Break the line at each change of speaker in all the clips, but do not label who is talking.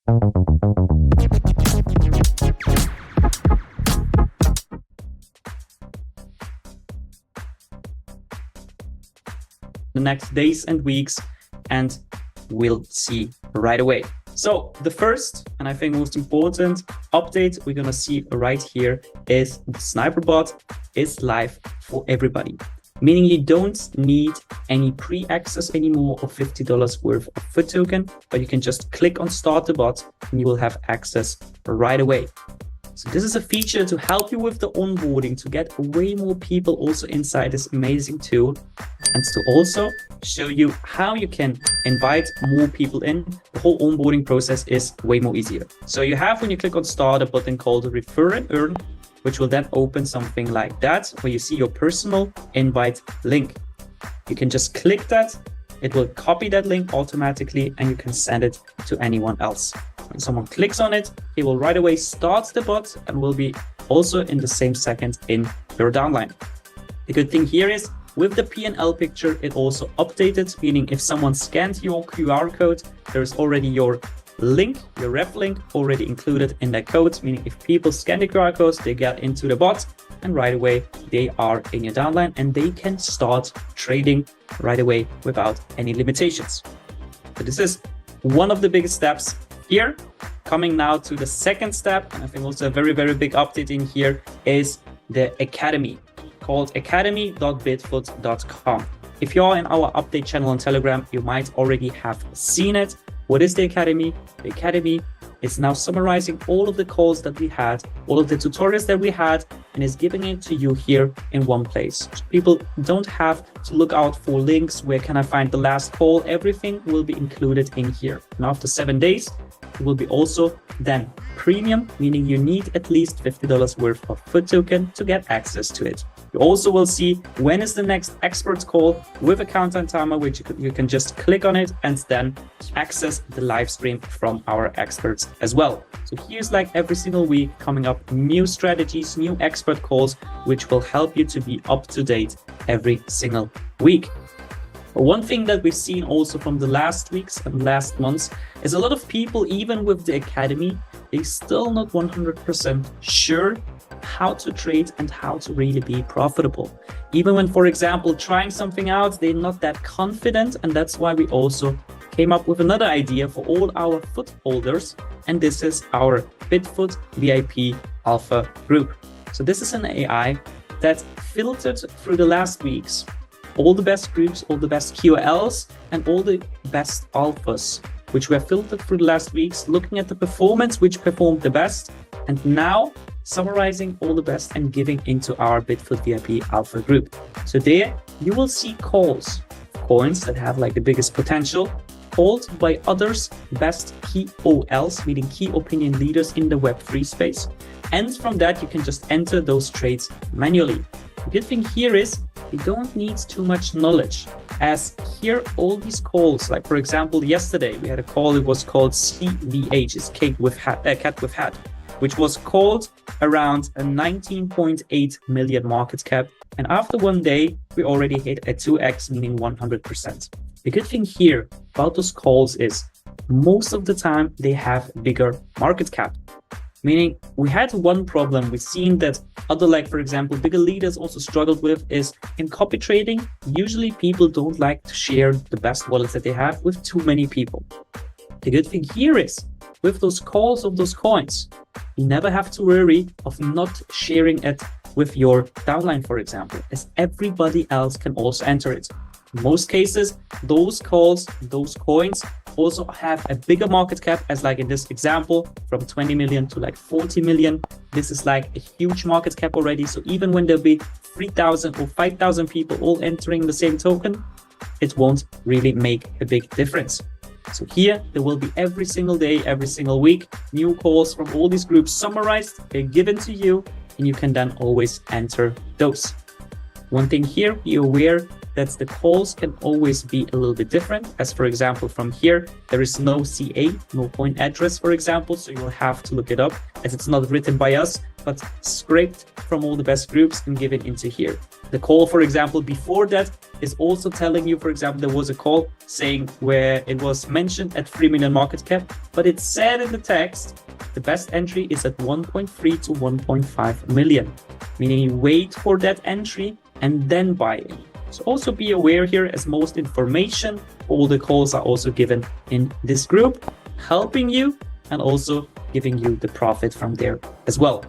The next days and weeks, and we'll see right away. So the first, and I think most important update we're gonna see right here is the Sniper bot is live for everybody. Meaning you don't need any pre-access anymore of $50 worth of foot token, but you can just click on start the bot and you will have access right away. So this is a feature to help you with the onboarding, to get way more people also inside this amazing tool, and to also show you how you can invite more people in. The whole onboarding process is way more easier. So you have, when you click on start, a button called refer and earn, which will then open something like that, where you see your personal invite link. You can just click that, it will copy that link automatically, and you can send it to anyone else. When someone clicks on it, he will right away start the bot and will be also in the same second in your downline. The good thing here is, with the P&L picture, it also updated, meaning if someone scanned your QR code, there's already your link, your ref link already included in that code, meaning if people scan the QR codes, they get into the bot and right away they are in your downline and they can start trading right away without any limitations. So this is one of the biggest steps here. Coming now to the second step, and I think also a very, very big update in here is the Academy, called academy.bitfoot.com. If you're in our update channel on Telegram, you might already have seen it. What is the Academy? The Academy is now summarizing all of the calls that we had, all of the tutorials that we had, and is giving it to you here in one place. So people don't have to look out for links. Where can I find the last call? Everything will be included in here. And after 7 days, it will be also then premium, meaning you need at least $50 worth of foot token to get access to it. You also will see when is the next expert call with a countdown timer, which you can just click on it and then access the live stream from our experts as well. So here's like every single week coming up new strategies, new expert calls, which will help you to be up to date every single week. One thing that we've seen also from the last weeks and last months is a lot of people, even with the Academy, they still not 100% sure how to trade and how to really be profitable. Even when, for example, trying something out, they're not that confident. And that's why we also came up with another idea for all our foot holders. And this is our Bitfoot VIP Alpha group. So this is an AI that filtered through the last weeks all the best groups, all the best QLs, and all the best alphas, which were filtered through the last weeks, looking at the performance, which performed the best, and now summarizing all the best and giving into our Bitfoot VIP Alpha group. So there you will see calls, coins that have like the biggest potential, called by others best KOLs, meaning key opinion leaders in the Web3 space. And from that, you can just enter those trades manually. The good thing here is you don't need too much knowledge, as here all these calls, like for example, yesterday we had a call, it was called CVH, is cat with hat, which was called around a 19.8 million market cap. And after 1 day, we already hit a 2x, meaning 100%. The good thing here about those calls is most of the time they have bigger market cap. Meaning we had one problem we've seen that other, like for example, bigger leaders also struggled with is in copy trading. Usually people don't like to share the best wallets that they have with too many people. The good thing here is with those calls of those coins, you never have to worry of not sharing it with your downline, for example, as everybody else can also enter it. In most cases, those calls, those coins also have a bigger market cap, as like in this example, from 20 million to like 40 million. This is like a huge market cap already. So even when there'll be 3,000 or 5,000 people all entering the same token, it won't really make a big difference. So here there will be every single day, every single week, new calls from all these groups summarized, they're given to you, and you can then always enter those. One thing here, be aware, that the calls can always be a little bit different. As for example, from here, there is no CA, no point address, for example, so you'll have to look it up as it's not written by us, but scraped from all the best groups and given into here. The call, for example, before that is also telling you, for example, there was a call saying where it was mentioned at 3 million market cap, but it said in the text, the best entry is at 1.3 to 1.5 million, meaning you wait for that entry and then buy in. So also be aware here, as most information, all the calls are also given in this group, helping you and also giving you the profit from there as well.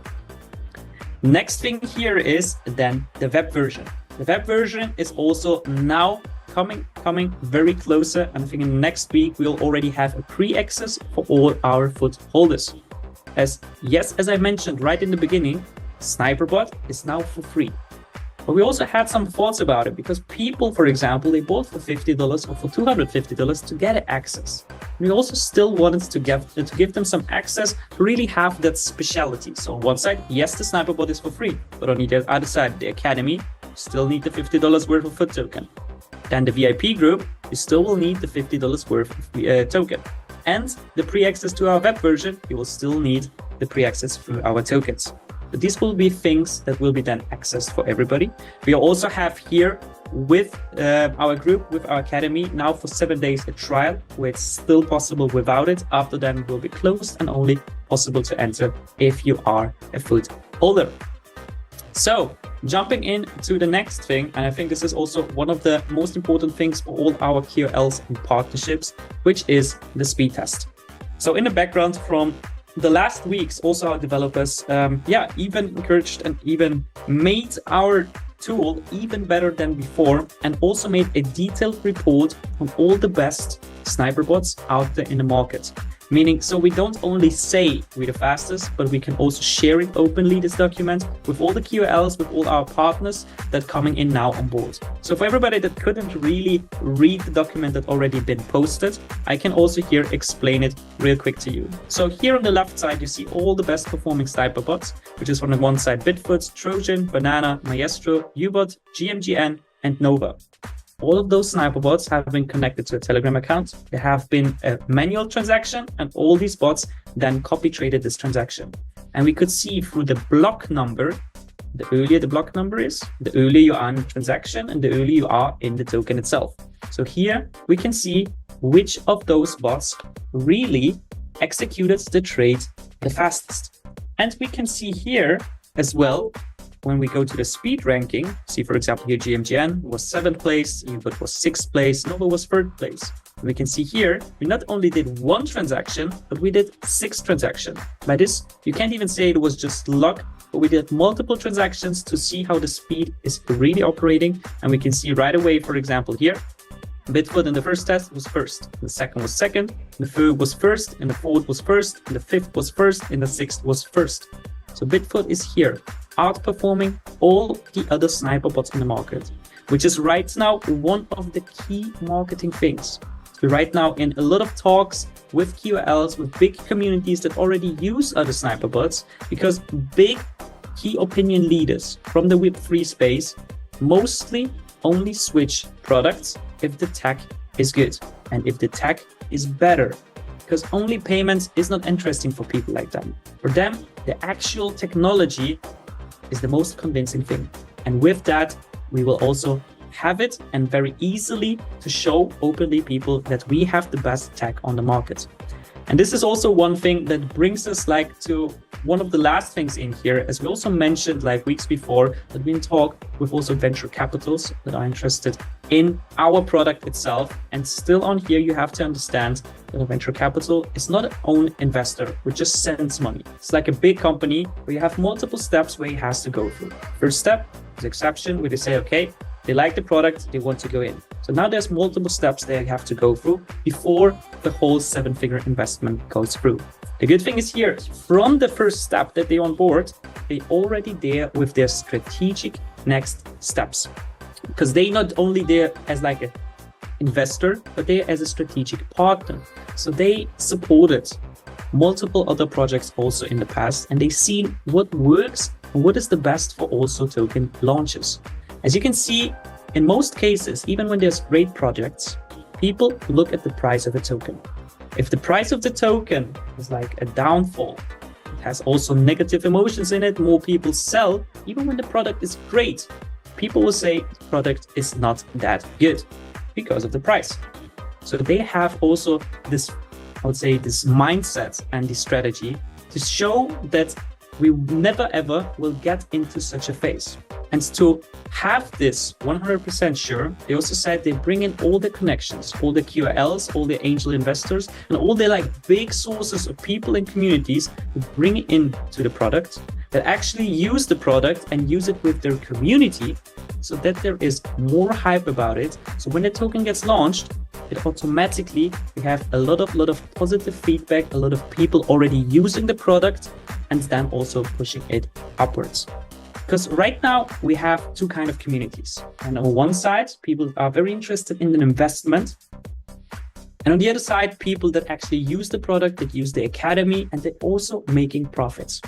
Next thing here is then the web version. The web version is also now coming very closer, and I think in next week we'll already have a pre-access for all our foot holders. As I mentioned right in the beginning, SniperBot is now for free. But we also had some thoughts about it, because people, for example, they bought for $50 or for $250 to get access. We also still wanted to give them some access to really have that specialty. So on one side, yes, the SniperBot is for free, but on the other side, the Academy, still need the $50 worth of foot token. Then the VIP group, you still will need the $50 worth of token. And the pre-access to our web version, you will still need the pre-access through our tokens. But these will be things that will be then accessed for everybody. We also have here with our group, with our Academy, now for 7 days a trial where it's still possible without it. After then it will be closed and only possible to enter if you are a foot holder. So jumping into the next thing, and I think this is also one of the most important things for all our QLs and partnerships, which is the speed test. So in the background from the last weeks, also our developers, even encouraged and even made our tool even better than before, and also made a detailed report on all the best SniperBots out there in the market. Meaning, so we don't only say we're the fastest, but we can also share it openly, this document, with all the QLs, with all our partners that coming in now on board. So for everybody that couldn't really read the document that already been posted, I can also here explain it real quick to you. So here on the left side, you see all the best performing SniperBots, which is on the one side, Bitfoot, Trojan, Banana, Maestro, Ubot, GMGN, and Nova. All of those SniperBots have been connected to a Telegram account. There have been a manual transaction, and all these bots then copy traded this transaction. And we could see through the block number, the earlier the block number is, the earlier you are in the transaction and the earlier you are in the token itself. So here we can see which of those bots really executed the trade the fastest. And we can see here as well, when we go to the speed ranking, see for example here GMGN was 7th place, Ubot was 6th place, Nova was 3rd place. And we can see here, we not only did one transaction, but we did 6 transactions. By this, you can't even say it was just luck, but we did multiple transactions to see how the speed is really operating. And we can see right away, for example here, Bitfoot in the first test was 1st, the second was 2nd, the 3rd was 1st, and the 4th was 1st, and the 5th was 1st, and the 6th was 1st. So Bitfoot is here, outperforming all the other SniperBots in the market, which is right now one of the key marketing things. We're right now in a lot of talks with QLs, with big communities that already use other SniperBots, because big key opinion leaders from the Web3 space mostly only switch products if the tech is good and if the tech is better. Because only payments is not interesting for people like them. For them, the actual technology is the most convincing thing. And with that, we will also have it, and very easily to show openly people that we have the best tech on the market. And this is also one thing that brings us to one of the last things in here, as we also mentioned weeks before, that we talk with also venture capitals that are interested in our product itself. And still on here, you have to understand that a venture capital is not an own investor who just sends money. It's like a big company where you have multiple steps where he has to go through. First step is exception, where they say, okay, they like the product, they want to go in. So now there's multiple steps they have to go through before the whole 7-figure investment goes through. The good thing is here, from the first step that they on board, they already there with their strategic next steps. Because they not only there as an investor, but they as a strategic partner. So they supported multiple other projects also in the past, and they seen what works and what is the best for also token launches. As you can see in most cases, even when there's great projects, people look at the price of a token. If the price of the token is like a downfall, it has also negative emotions in it, more people sell, even when the product is great, people will say the product is not that good because of the price. So they have also this, I would say, this mindset and this strategy to show that we never ever will get into such a phase. And to have this 100% sure, they also said they bring in all the connections, all the QLs, all the angel investors, and all the like big sources of people and communities who bring it into the product, that actually use the product and use it with their community, so that there is more hype about it. So when the token gets launched, it automatically, we have a lot of positive feedback, a lot of people already using the product, and then also pushing it upwards. Because right now we have two kind of communities. And on one side, people are very interested in an investment. And on the other side, people that actually use the product, that use the academy, and they're also making profits.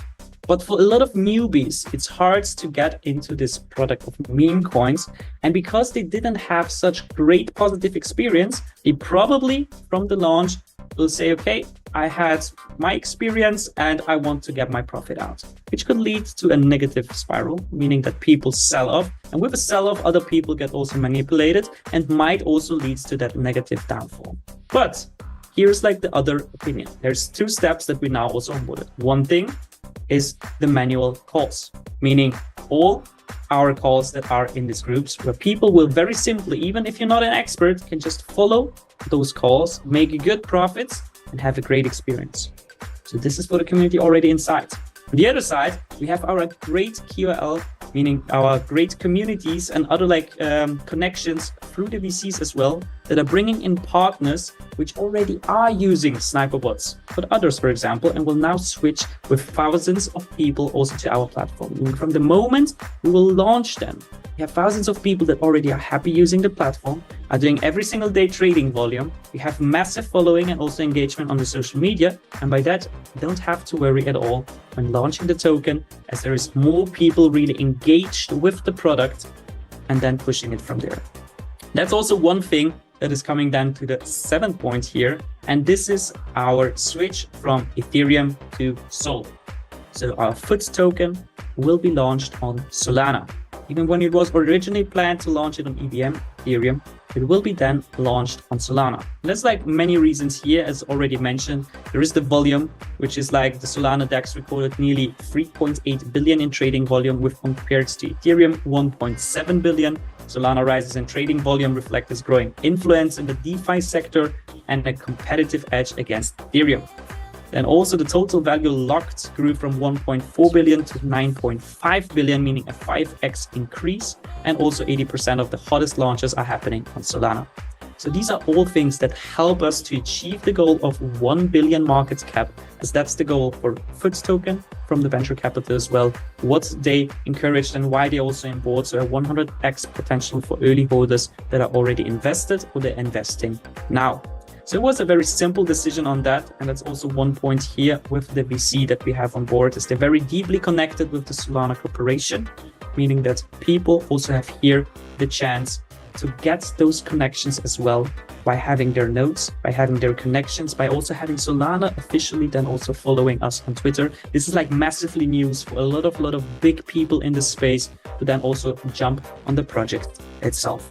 But for a lot of newbies, it's hard to get into this product of meme coins. And because they didn't have such great positive experience, they probably from the launch will say, okay, I had my experience and I want to get my profit out, which could lead to a negative spiral, meaning that people sell off. And with a sell-off, other people get also manipulated and might also lead to that negative downfall. But here's like the other opinion. There's two steps that we now also onboarded. One thing is the manual calls, meaning all our calls that are in these groups where people will very simply, even if you're not an expert, can just follow those calls, make good profits and have a great experience. So this is for the community already inside. On the other side, we have our great QL, meaning our great communities and other like connections through the VCs as well, that are bringing in partners which already are using sniper bots, but others, for example, and will now switch with thousands of people also to our platform. And from the moment we will launch them, we have thousands of people that already are happy using the platform, are doing every single day trading volume. We have massive following and also engagement on the social media. And by that, you don't have to worry at all when launching the token, as there is more people really engaged with the product and then pushing it from there. That's also one thing that is coming down to the 7th point here. And this is our switch from Ethereum to Sol. So our FUT token will be launched on Solana. Even when it was originally planned to launch it on EVM, Ethereum, it will be then launched on Solana. There's like many reasons here, as already mentioned. There is the volume, which is like the Solana DEX recorded nearly 3.8 billion in trading volume, with compared to Ethereum 1.7 billion. Solana rises in trading volume reflect its growing influence in the DeFi sector and a competitive edge against Ethereum. Then also the total value locked grew from 1.4 billion to 9.5 billion, meaning a 5x increase. And also 80% of the hottest launches are happening on Solana. So these are all things that help us to achieve the goal of 1 billion market cap, as that's the goal for FUT token from the venture capital as well, what they encouraged and why they also on board. So a 100x potential for early holders that are already invested or they're investing now. So it was a very simple decision on that. And that's also one point here with the VC that we have on board, is they're very deeply connected with the Solana Corporation, meaning that people also have here the chance to get those connections as well by having their nodes, by having their connections, by also having Solana officially then also following us on Twitter. This is like massively news for a lot of big people in the space to then also jump on the project itself.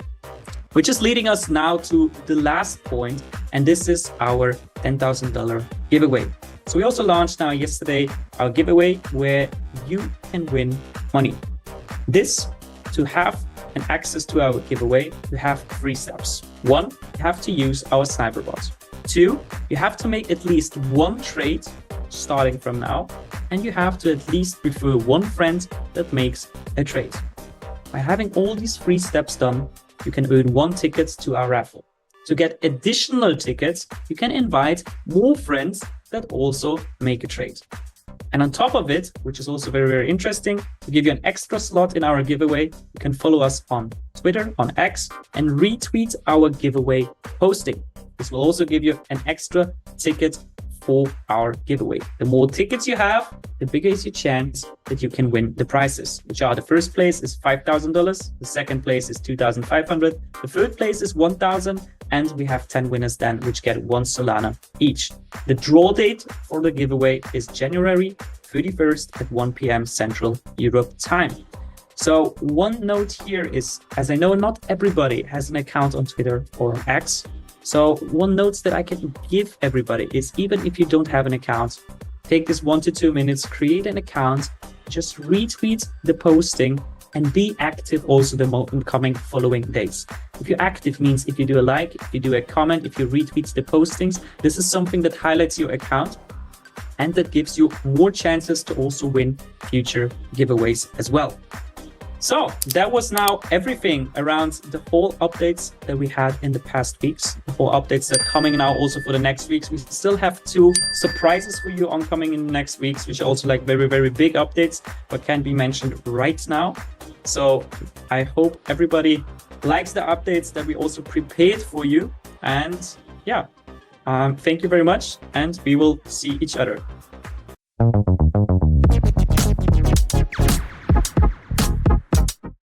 Which is leading us now to the last point, and this is our $10,000 giveaway. So we also launched now yesterday our giveaway where you can win money. This, to have an access to our giveaway, you have 3 steps. 1, you have to use our sniper bot. 2, you have to make at least 1 trade starting from now, and you have to at least refer 1 friend that makes a trade. By having all these 3 steps done, you can earn 1 ticket to our raffle. To get additional tickets, you can invite more friends that also make a trade. And on top of it, which is also very, very interesting, to give you an extra slot in our giveaway, you can follow us on Twitter, on X, and retweet our giveaway posting. This will also give you an extra ticket for our giveaway. The more tickets you have, the bigger is your chance that you can win the prizes, which are: the first place is $5,000, the second place is $2,500, the third place is $1,000, and we have 10 winners then, which get 1 Solana each. The draw date for the giveaway is January 31st at 1 p.m. Central Europe time. So one note here is, as I know not everybody has an account on Twitter or X, so one note that I can give everybody is, even if you don't have an account, take this 1 to 2 minutes, create an account, just retweet the posting, and be active also the coming following days. If you're active means if you do a like, if you do a comment, if you retweet the postings, this is something that highlights your account and that gives you more chances to also win future giveaways as well. So that was now everything around the whole updates that we had in the past weeks, the whole updates that are coming now also for the next weeks. We still have 2 surprises for you oncoming in the next weeks, which are also like very, very big updates, but can be mentioned right now. So I hope everybody likes the updates that we also prepared for you. And yeah, thank you very much, and we will see each other.